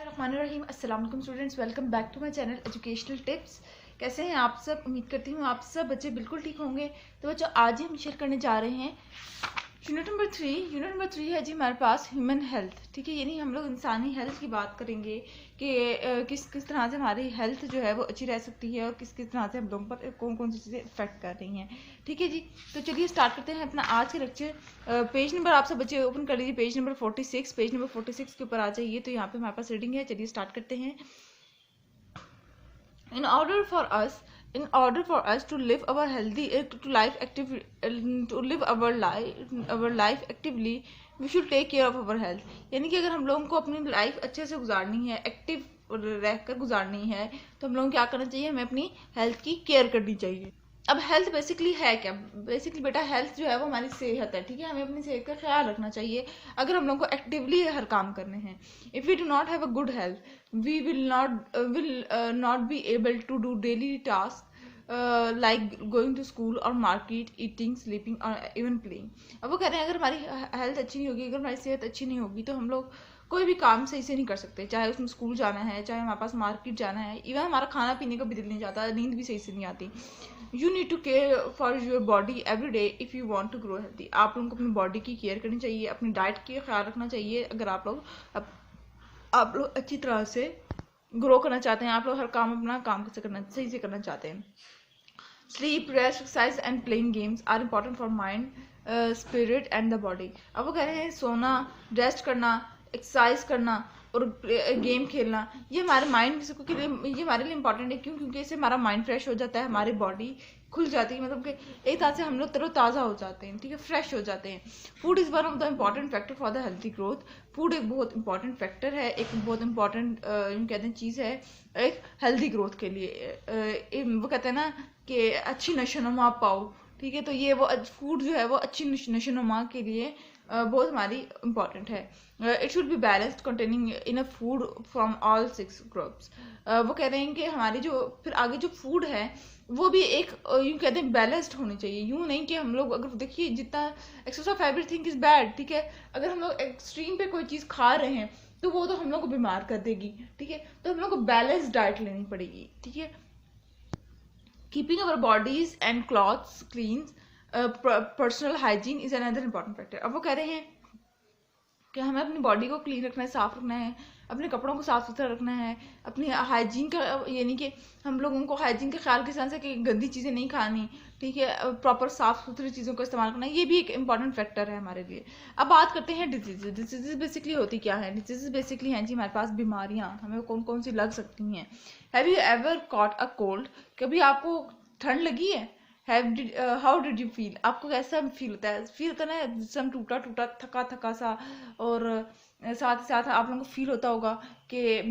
रहीम अस्सलाम वालेकुम students, welcome back to my channel educational tips. कैसे हैं आप सब? उम्मीद करती हूँ आप सब बच्चे बिल्कुल ठीक होंगे। तो बच्चों, आज ही हम शेयर करने जा रहे हैं यूनिट नंबर थ्री है जी हमारे पास ह्यूमन हेल्थ। ठीक है, यानी हम लोग इंसानी हेल्थ की बात करेंगे कि किस किस तरह से हमारी हेल्थ जो है वो अच्छी रह सकती है और किस किस तरह से हम लोगों पर कौन कौन सी चीज़ें इफेक्ट कर रही हैं। ठीक है जी, तो चलिए स्टार्ट करते हैं अपना आज के लेक्चर। पेज नंबर आप सब बच्चे ओपन कर लीजिए, पेज नंबर 46 के ऊपर आ जाइए। तो यहाँ पे हमारे पास रीडिंग है, चलिए स्टार्ट करते हैं। in order for us to live our healthy to live our life actively, we should take care of our health। यानी कि अगर हम लोगों को अपनी लाइफ अच्छे से गुजारनी है, एक्टिव रहकर गुजारनी है, तो हम लोगों को क्या करना चाहिए? हमें अपनी हेल्थ की केयर करनी चाहिए। अब हेल्थ बेसिकली है क्या? बेसिकली बेटा हेल्थ जो है वो हमारी सेहत है। ठीक है, हमें अपनी सेहत का ख्याल रखना चाहिए अगर हम लोग को एक्टिवली हर काम करने हैं। If we do not have a good health, we will not be able to do daily task like going to school और मार्केट, ईटिंग, स्लीपिंग और इवन प्लेइंग। अब वो कह रहे हैं अगर हमारी हेल्थ अच्छी नहीं होगी, अगर हमारी सेहत अच्छी नहीं होगी, तो हम लोग कोई भी काम सही से नहीं कर सकते। चाहे उसमें स्कूल जाना है, चाहे हमारे पास मार्केट जाना है, इवन हमारा खाना पीने का भी दिल नहीं जाता, नींद भी सही से नहीं आती। You need to care for your body every day if you want to grow healthy. आप लोगों को अपनी बॉडी की केयर करनी चाहिए, अपनी डाइट का ख्याल रखना चाहिए। अगर आप लोग अच्छी तरह से ग्रो करना चाहते हैं, आप लोग हर काम अपना काम से करना सही से करना चाहते हैं। Sleep, rest, exercise and playing games are important for mind, spirit and the body. अब वो कह रहे हैं सोना, रेस्ट करना, एक्सरसाइज करना और गेम खेलना, ये हमारे माइंड के लिए, ये हमारे लिए इंपॉर्टेंट है। क्यों? क्योंकि इससे हमारा माइंड फ्रेश हो जाता है, हमारी बॉडी खुल जाती है, मतलब कि एक तरह से हम लोग तरोताज़ा हो जाते हैं। ठीक है, फ्रेश हो जाते हैं। Food is one of the important factor for the healthy growth. Food एक बहुत इंपॉर्टेंट फैक्टर है, एक बहुत इंपॉर्टेंट कहते हैं चीज़ है एक हेल्थी ग्रोथ के लिए। वो कहते हैं ना कि अच्छी नशोनुमा पाओ। ठीक है, तो ये वो फूड जो है वो अच्छी नशोनुमा के लिए बहुत हमारी इम्पॉर्टेंट है। It should be balanced containing in a food from all 6 groups. वो कह रहे हैं कि हमारी जो फिर आगे जो फूड है वो भी एक यूँ कहते हैं बैलेंस्ड होनी चाहिए। यूँ नहीं कि हम लोग अगर देखिए जितना excess of everything is bad. ठीक है, अगर हम लोग एक्सट्रीम पे कोई चीज़ खा रहे हैं तो वो तो हम लोग को बीमार कर देगी। ठीक है, तो हम लोग को बैलेंस डाइट लेनी पड़ेगी। ठीक है, keeping our bodies and clothes clean, personal hygiene is another important factor. अब वो कह रहे हैं कि हमें अपनी बॉडी को क्लीन रखना है, साफ रखना है, अपने कपड़ों को साफ सुथरा रखना है, अपनी हाइजीन का, यानी कि हम लोगों को हाइजीन का ख्याल किस तरह से कि गंदी चीज़ें नहीं खानी। ठीक है, प्रॉपर साफ सुथरी चीज़ों का इस्तेमाल करना, ये भी एक इंपॉर्टेंट फैक्टर है हमारे लिए। अब बात करते हैं डिजीज़ बेसिकली होती क्या है? डिजीज़ बेसिकली हैं जी हमारे पास बीमारियाँ, हमें कौन कौन सी लग सकती हैं। Have you ever caught a cold? कभी आपको ठंड लगी है? How did you feel? आपको कैसा फील होता है? फील होता है ना जिसम टूटा टूटा, थका थका सा, और साथ ही साथ आप लोगों को फील होता होगा कि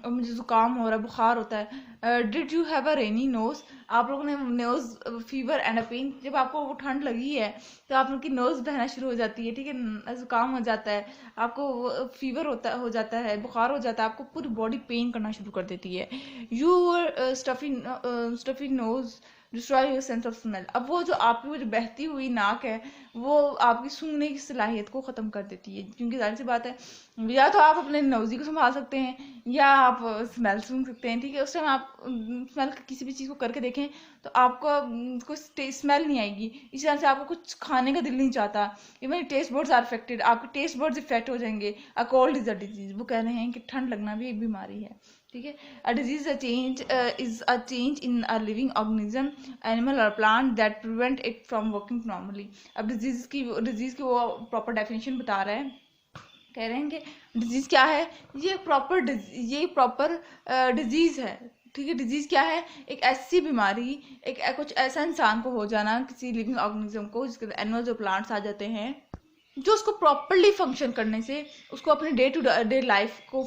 मुझे जुकाम हो रहा है, बुखार होता है। Did you have a runny nose? आप लोगों ने nose fever and a pain, जब आपको वो ठंड लगी है तो आप लोग की नोज बहना शुरू हो जाती है। ठीक है, जुकाम हो जाता है, आपको फीवर हो जाता है, बुखार हो जाता है, आपको पूरी बॉडी पेन करना शुरू कर देती है। You stuffy nose destroy your sense of smell. अब वो जो आपकी वो जो बहती हुई नाक है वो आपकी सूंघने की सलाहियत को ख़त्म कर देती है। क्योंकि जाहिर सी बात है, या तो आप अपने नौजी को संभाल सकते हैं या आप स्मेल सूंघ सकते हैं। ठीक है, उस टाइम आप स्मेल किसी भी चीज़ को करके देखें तो आपको कोई स्मेल नहीं आएगी। इस तरह से आपको कुछ खाने का दिल नहीं चाहता। Even taste buds are affected, आपके टेस्ट बर्ड्स इफेक्ट हो जाएंगे। A cold is a disease. वो कह रहे हैं कि ठंड लगना भी एक बीमारी है। ठीक है, a disease is a change in a living organism, animal or plant that prevent it from working normally। अब डिजीज की वो प्रॉपर डेफिनेशन बता रहे हैं, कह रहे हैं कि डिजीज क्या है? ये प्रॉपर डिजीज है। ठीक है, डिजीज क्या है? एक ऐसी बीमारी, एक कुछ ऐसा इंसान को हो जाना, किसी लिविंग ऑर्गेनिज्म को, जिसके एनिमल्स और प्लांट्स आ जाते हैं, जो उसको प्रॉपरली फंक्शन करने से, उसको अपने डे टू डे लाइफ को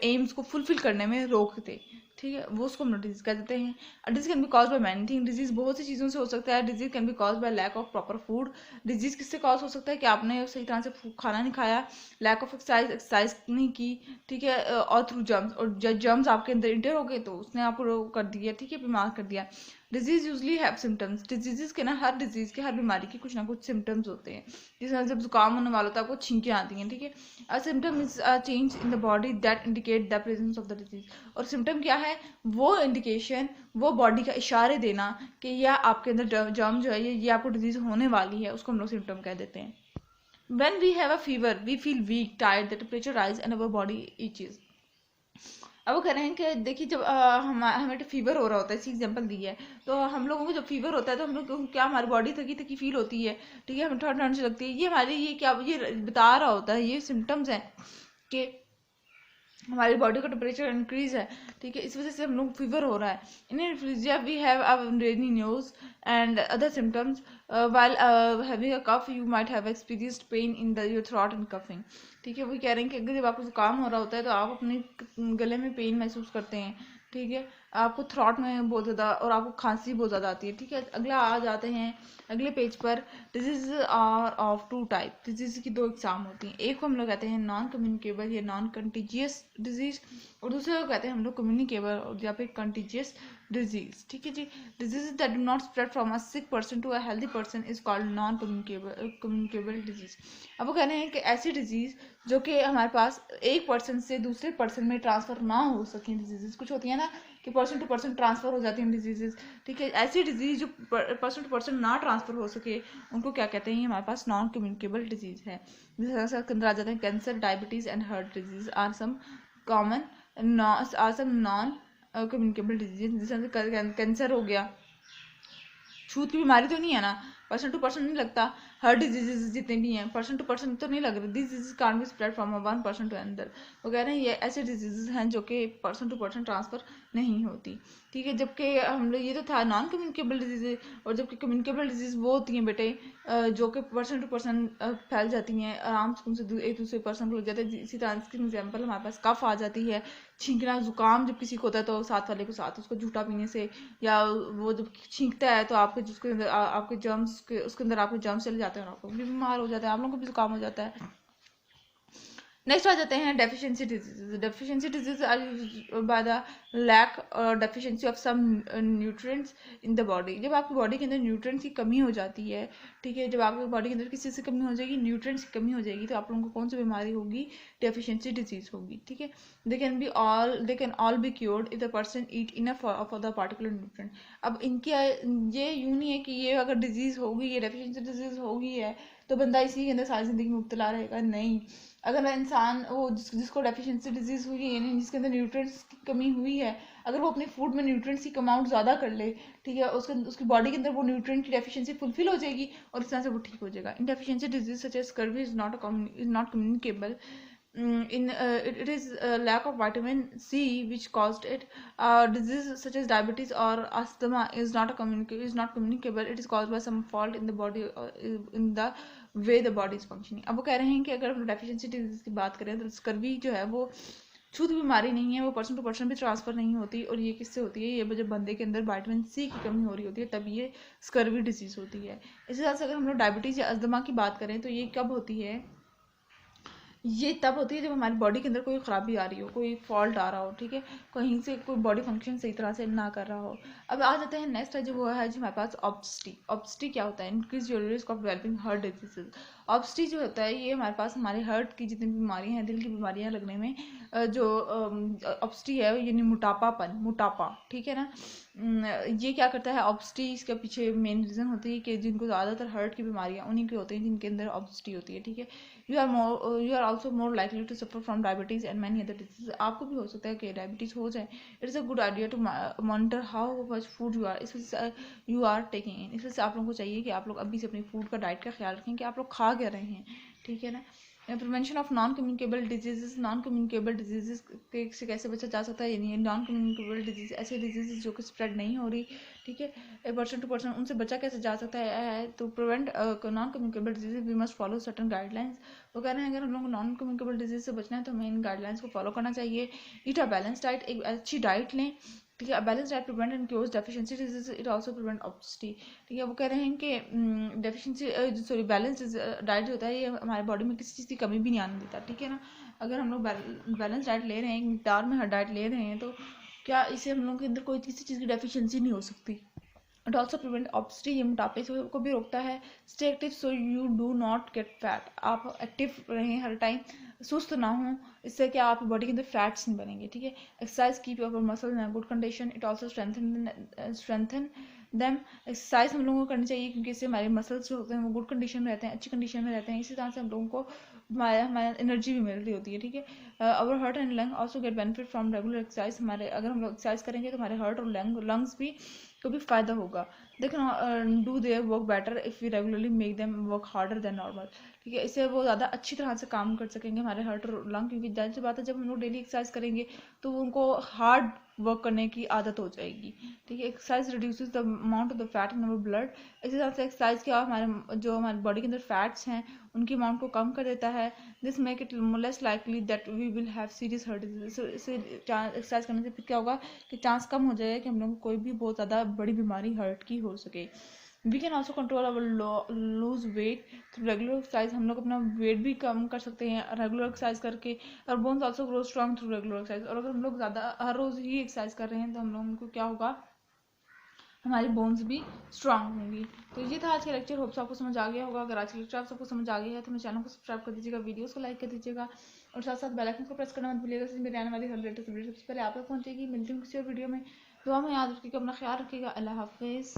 एम्स को फुलफिल करने में रोक दे। ठीक है, वो उसको हम लोग डिजीज कह देते हैं। Disease can be cause by many thing, disease बहुत सी चीज़ों से हो सकता है। Disease can be cause by lack of proper food, disease किससे कॉज हो सकता है कि आपने सही तरह से खाना नहीं खाया, लैक ऑफ एक्सरसाइज नहीं की, ठीक है, और थ्रू जर्म्स, और जर्म्स आपके अंदर इंटर हो गए तो उसने आपको कर दिया, ठीक है, बीमार कर दिया। Disease usually have symptoms, diseases के ना, हर डिजीज के, हर बीमारी के कुछ ना कुछ सिम्टम्स होते हैं। जैसे जब जुकाम होने वाला होता है आपको छींकें आती हैं, ठीक है, a symptom is a change in the body that indicate the presence of the disease. और सिम्टम क्या है, वो इंडिकेशन, वो बॉडी का इशारे देना कि यह आपके अंदर जर्म जो है, ये आपको डिजीज होने वाली है, उसको हम लोग सिम्टम कह देते हैं। When we have a fever, we feel weak, tired, the temperature rise and our body itches. अब वो कह रहे हैं कि देखिए जब हमें फीवर हो रहा होता है, इसी एग्जांपल दी है, तो हम लोगों को जब फीवर होता है तो हम लोग को क्या, हमारी बॉडी थकी थकी फील होती है, ठीक है, हमें ठंड ठंड से लगती है। ये हमारी, ये क्या, ये बता रहा होता है, ये सिम्टम्स हैं कि हमारी बॉडी का टेम्परेचर इंक्रीज है, ठीक है, इस वजह से हम लोग फीवर हो रहा है। In influenza we have a runny nose and other symptoms, while having a cough you might have experienced pain in the your throat and coughing. ठीक है, वो कह रहे हैं कि अगर जब आपको जुकाम हो रहा होता है तो आप अपने गले में पेन महसूस करते हैं, ठीक है, आपको थ्रॉट में बहुत ज़्यादा, और आपको खांसी बहुत ज़्यादा आती है, ठीक है। अगला आ जाते हैं अगले पेज पर। Disease are of two type, disease की दो एग्जाम होती हैं, एक को हम लोग कहते हैं नॉन कम्युनिकेबल या नॉन कंटीजियस डिजीज, और दूसरे को कहते हैं हम लोग कम्युनिकेबल या फिर कंटीजियस डिजीज, ठीक है जी। Disease that do not spread from a sick person to a healthy person is called non communicable disease. अब वो कह रहे हैं कि ऐसी डिजीज जो कि हमारे पास एक पर्सन से दूसरे पर्सन में ट्रांसफर ना हो सके, डिजीजेस कुछ होती है ना कि पर्सन टू पर्सन ट्रांसफर हो जाती हैं डिजीजेस, ठीक है, ऐसी डिजीज जो पर्सन टू पर्सन ना ट्रांसफर हो सके उनको क्या कहते हैं, हमारे पास नॉन कम्युनिकेबल डिजीज है। जैसे अंदर आ जाते हैं cancer, diabetes and heart disease are some common, are some non communicable disease. जैसे कैंसर हो गया, छूत की बीमारी तो नहीं है ना, पर्सन टू पर्सन नहीं लगता। हर डिजीजेस जितने भी हैं पर्सन टू पर्सन तो नहीं लग रहे, this disease can't be spread from one person to another. वो कह रहे हैं ये ऐसे डिजीजेस हैं जो कि पर्सन टू पर्सन ट्रांसफर नहीं होती, ठीक है। जबकि हम लोग, ये तो था नॉन कम्युनिकेबल डिजीज, और जबकि कम्युनिकेबल डिजीज वो होती हैं बेटे जो कि पर्सन टू पर्सन फैल जाती हैं, आराम से उनसे एक दूसरे पर्सन को लग जाते हैं। इसी तरह इसकी एग्जाम्पल हमारे पास कफ आ जाती है, छींकना, जुकाम जब किसी को होता है तो साथ वाले को साथ उसको झूठा पीने से, या वो जब छींकता है तो आपके जिसके अंदर आपके जर्म्स के, उसके अंदर आपके जर्म्स चले जाते हैं और आपको भी बीमार हो जाता है, आप लोगों को भी जुकाम हो जाता है। नेक्स्ट आ जाते हैं deficiency disease. Deficiency disease are by the lack और deficiency of some nutrients in the body. जब आपकी बॉडी के अंदर न्यूट्रिएंट्स की कमी हो जाती है, ठीक है, जब आपकी बॉडी के अंदर किसी से कमी हो जाएगी, न्यूट्रिएंट्स की कमी हो जाएगी, तो आप लोगों को कौन सी बीमारी होगी, डेफिशिएंसी डिजीज होगी, ठीक है। They can all be cured if the person eat enough of the particular nutrient. अब इनकी ये यूँ नहीं है कि ये अगर डिजीज होगी, ये डेफिशिएंसी डिजीज होगी है तो बंदा इसी के अंदर सारी जिंदगी में मुब्तला रहेगा, नहीं। अगर इंसान वो जिसको डेफिशिएंसी डिजीज हुई है, यानी जिसके अंदर न्यूट्रिएंट्स की कमी हुई है, अगर वो अपने फूड में न्यूट्रिएंट्स की अमाउंट ज़्यादा कर ले, ठीक है, उसकी बॉडी के अंदर वो न्यूट्रिएंट की डेफिशिएंसी फुलफिल हो जाएगी और इस तरह से वो ठीक हो जाएगा। In deficiency disease such as scurvy is not communicable, it is lack of vitamin C which caused it. Disease such as diabetes or asthma is not communicable. It is caused by some fault in the body, in the way the body is functioning. अब वो कह रहे हैं कि अगर हम deficiency disease की बात करें तो स्कर्वी जो है वो छूत बीमारी नहीं है, वो पर्सन टू पर्सन भी ट्रांसफर नहीं होती, और ये किससे होती है, ये जब बंदे के अंदर विटामिन सी की कमी हो रही होती है तब ये स्कर्वी डिजीज होती है। इसी तरह से अगर हम लोग डायबिटीज या अस्थमा की बात करें तो ये कब होती है, ये तब होती है जब हमारी बॉडी के अंदर कोई ख़राबी आ रही हो, कोई फॉल्ट आ रहा हो, ठीक है, कहीं से कोई बॉडी फंक्शन सही तरह से ना कर रहा हो। अब आ जाते हैं नेक्स्ट है जो वो है जो हमारे पास ऑब्स्टी। ऑब्स्टी क्या होता है, increase your risk of developing heart diseases. Obesity जो होता है ये हमारे पास हमारे हार्ट की जितनी बीमारियां हैं, दिल की बीमारियां लगने में जो ऑब्स्टी है, यानी मोटापा, ठीक है ना। ये क्या करता है ऑब्स्टी, इसके पीछे मेन रीज़न होती है कि जिनको ज़्यादातर हार्ट की बीमारियां उन्हीं के होते हैं जिनके अंदर ऑब्स्टी होती है, ठीक है। You are also more likely to suffer from diabetes and many other disease. आपको भी हो सकता है कि डायबिटीज हो जाए। It is a good idea to monitor how much food you are taking in. इस वजह से आप लोगों को चाहिए कि आप लोग अभी से अपनी फूड का, डाइट का ख्याल रखें कि आप लोग खा क्या रहे हैं, ठीक है ना। Prevention of non communicable diseases, non communicable diseases से कैसे बचा जा सकता है, यानी नॉन कम्युनिकेबल डिजीज ऐसे डिजीजेस जो कि स्प्रेड नहीं हो रही, ठीक है, पर्सन टू पर्सन, उनसे बचा कैसे जा सकता है। तो prevent non communicable disease we must follow certain guidelines. वो कह रहे हैं अगर हम लोग को नॉन कम्युनिकेबल डिजीज से बचना है तो हमें इन गाइडलाइंस को फॉलो करना चाहिए। ईट अ बैलेंस डाइट, एक अच्छी डाइट लें, ठीक है। Balance diet prevent and cures deficiency disease, it also prevent obesity, ठीक है। वो कह रहे हैं कि डेफिशिएंसी सॉरी बैलेंस डाइट जो होता है ये हमारे बॉडी में किसी चीज़ की कमी भी नहीं आने देता, ठीक है ना। अगर हम लोग बैलेंस डाइट ले रहे हैं, एक मिकदार में हर डाइट ले रहे हैं, तो क्या इससे हम लोगों के अंदर कोई किसी चीज़ की डेफिशिएंसी नहीं हो सकती। इट ऑल्सो प्रिवेंट ऑब्सिटी, ये मोटापे को भी रोकता है। Stay active so you do not get fat, आप एक्टिव रहें हर टाइम, सुस्त ना हो, इससे क्या आपकी बॉडी के अंदर फैट्स नहीं बनेंगे, ठीक है। Exercise keep your muscle in good condition, it also strengthen them. Exercise हम लोगों को करनी चाहिए क्योंकि इससे हमारे मसल्स जो होते हैं वो गुड कंडीशन में रहते हैं, अच्छी कंडीशन में रहते हैं। इसी तरह से हम लोगों को हमारा एनर्जी भी मिल रही होती है, ठीक है। Our heart and lung also get benefit from regular exercise, हमारे अगर हम लोग एक्सरसाइज करेंगे तो हमारे हार्ट और लंग्स भी को भी फ़ायदा होगा। They can do their work better if we regularly make them work harder than normal, ठीक है। इससे वो ज़्यादा अच्छी तरह से काम कर सकेंगे हमारे हार्ट और लंग, क्योंकि जाहिर सी बात है जब हम लोग डेली एक्सरसाइज करेंगे तो उनको हार्ड वर्क करने की आदत हो जाएगी, ठीक है। Exercise reduces the amount of the fat in our blood, इसी तरह से एक्सरसाइज क्या हमारे जो हमारी बॉडी के अंदर फैट्स हैं उनकी अमाउंट को कम कर देता है। This make it less likely that we will have serious heart disease, इससे एक्सरसाइज करने से फिर क्या होगा कि चांस कम हो जाएगा कि हम लोग को कोई भी बहुत ज़्यादा बड़ी बीमारी हार्ट की हो सके। We can also control our lose weight through regular exercise, हम लोग अपना वेट भी कम कर सकते हैं रेगुलर एक्सरसाइज करके। और bones also grow strong through regular exercise, और अगर हम लोग ज़्यादा हर रोज़ ही एक्सरसाइज कर रहे हैं तो हम लोगों को क्या होगा, हमारी बोन्स भी स्ट्रांग होंगी। तो ये था आज का लेक्चर, होप्स आपको समझ आ गया होगा। अगर आज का लेक्चर आप सबको समझ आ गया है तो मेरे चैनल को सब्सक्राइब कर दीजिएगा, वीडियोस को लाइक कर दीजिएगा और साथ साथ बेल आइकन को प्रेस करना मत भूलिएगा, इससे मेरे आने वाली हर लेटेस्ट वीडियो सबसे पहले आप तक पहुंचेगी। मिलती हूँ किसी और वीडियो में, दुआ में याद रखिएगा, अपना ख्याल रखिएगा। अल्लाह हाफिज़।